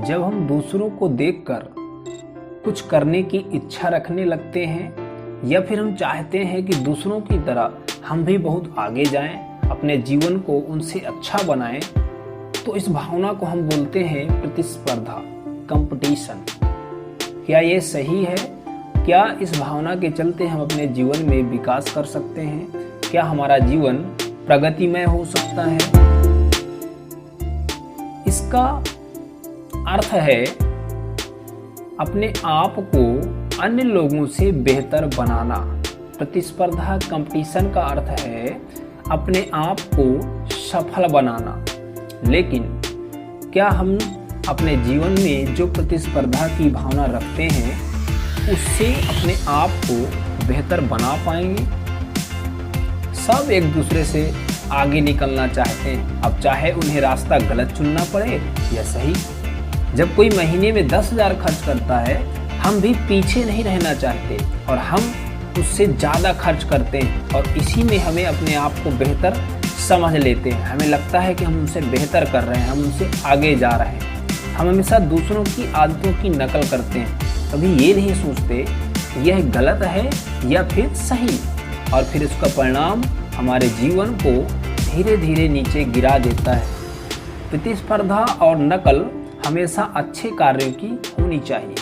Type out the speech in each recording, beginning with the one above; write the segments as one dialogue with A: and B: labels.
A: जब हम दूसरों को देखकर कुछ करने की इच्छा रखने लगते हैं या फिर हम चाहते हैं कि दूसरों की तरह हम भी बहुत आगे जाएं, अपने जीवन को उनसे अच्छा बनाएं, तो इस भावना को हम बोलते हैं प्रतिस्पर्धा, कंपटीशन। क्या ये सही है? क्या इस भावना के चलते हम अपने जीवन में विकास कर सकते हैं? क्या हमारा जीवन प्रगतिमय हो सकता है? इसका अर्थ है अपने आप को अन्य लोगों से बेहतर बनाना। प्रतिस्पर्धा, कंपटीशन का अर्थ है अपने आप को सफल बनाना। लेकिन क्या हम अपने जीवन में जो प्रतिस्पर्धा की भावना रखते हैं उससे अपने आप को बेहतर बना पाएंगे? सब एक दूसरे से आगे निकलना चाहते हैं, अब चाहे उन्हें रास्ता गलत चुनना पड़े या सही। जब कोई महीने में 10,000 खर्च करता है, हम भी पीछे नहीं रहना चाहते और हम उससे ज़्यादा खर्च करते हैं और इसी में हमें अपने आप को बेहतर समझ लेते हैं। हमें लगता है कि हम उनसे बेहतर कर रहे हैं, हम उनसे आगे जा रहे हैं। हम हमेशा दूसरों की आदतों की नकल करते हैं, कभी ये नहीं सोचते यह गलत है या फिर सही, और फिर इसका परिणाम हमारे जीवन को धीरे धीरे नीचे गिरा देता है। प्रतिस्पर्धा और नकल हमेशा अच्छे कार्यों की होनी चाहिए,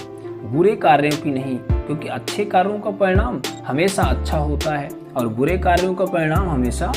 A: बुरे कार्यों की नहीं, क्योंकि अच्छे कार्यों का परिणाम हमेशा अच्छा होता है और बुरे कार्यों का परिणाम हमेशा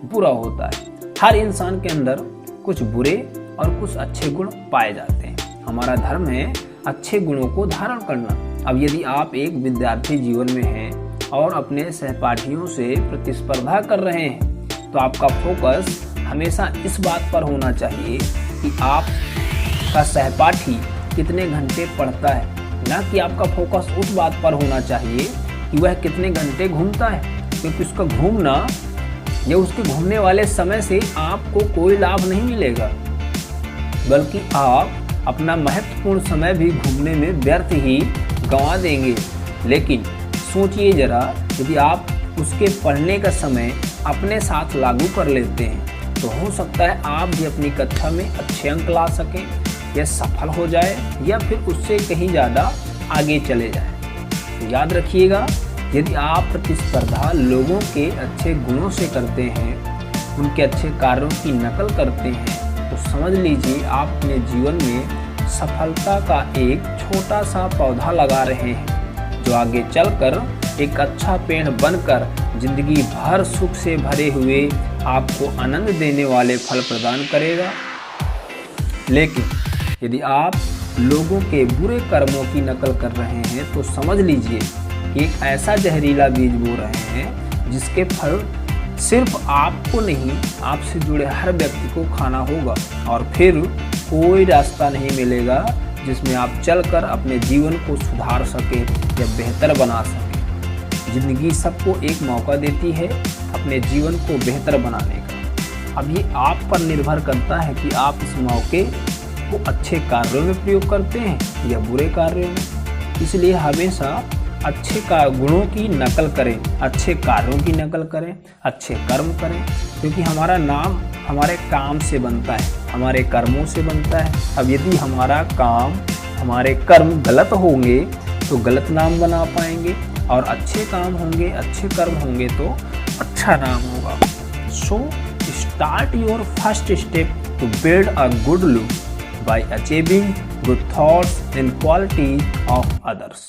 A: बुरा होता है। हर इंसान के अंदर कुछ बुरे और कुछ अच्छे गुण पाए जाते हैं। हमारा धर्म है अच्छे गुणों को धारण करना। अब यदि आप एक विद्यार्थी जीवन में हैं और अपने सहपाठियों से प्रतिस्पर्धा कर रहे हैं, तो आपका फोकस हमेशा इस बात पर होना चाहिए कि आपका सहपाठी कितने घंटे पढ़ता है, ना कि आपका फोकस उस बात पर होना चाहिए कि वह कितने घंटे घूमता है, क्योंकि उसका घूमना या उसके घूमने वाले समय से आपको कोई लाभ नहीं मिलेगा, बल्कि आप अपना महत्वपूर्ण समय भी घूमने में व्यर्थ ही गंवा देंगे। लेकिन सोचिए जरा, यदि आप उसके पढ़ने का समय अपने साथ लागू कर लेते हैं तो हो सकता है आप भी अपनी कक्षा में अच्छे अंक ला सकें या सफल हो जाए या फिर उससे कहीं ज़्यादा आगे चले जाए। तो याद रखिएगा, यदि आप प्रतिस्पर्धा लोगों के अच्छे गुणों से करते हैं, उनके अच्छे कार्यों की नकल करते हैं, तो समझ लीजिए आप अपने जीवन में सफलता का एक छोटा सा पौधा लगा रहे हैं, जो आगे चलकर एक अच्छा पेड़ बनकर जिंदगी भर सुख से भरे हुए आपको आनंद देने वाले फल प्रदान करेगा। लेकिन यदि आप लोगों के बुरे कर्मों की नकल कर रहे हैं, तो समझ लीजिए कि एक ऐसा जहरीला बीज बो रहे हैं जिसके फल सिर्फ आपको नहीं, आपसे जुड़े हर व्यक्ति को खाना होगा और फिर कोई रास्ता नहीं मिलेगा जिसमें आप चलकर अपने जीवन को सुधार सके या बेहतर बना सके। जिंदगी सबको एक मौका देती है अपने जीवन को बेहतर बनाने का। अब ये आप पर निर्भर करता है कि आप इस मौके को अच्छे कार्यों में प्रयोग करते हैं या बुरे कार्यों में। इसलिए हमेशा अच्छे गुणों की नकल करें, अच्छे कार्यों की नकल करें, अच्छे कर्म करें, क्योंकि हमारा नाम हमारे काम से बनता है, हमारे कर्मों से बनता है। अब यदि हमारा काम, हमारे कर्म गलत होंगे तो गलत नाम बना पाएंगे, और अच्छे काम होंगे, अच्छे कर्म होंगे तो अच्छा नाम होगा। So start your first step to build a good look by achieving good thoughts and quality of others.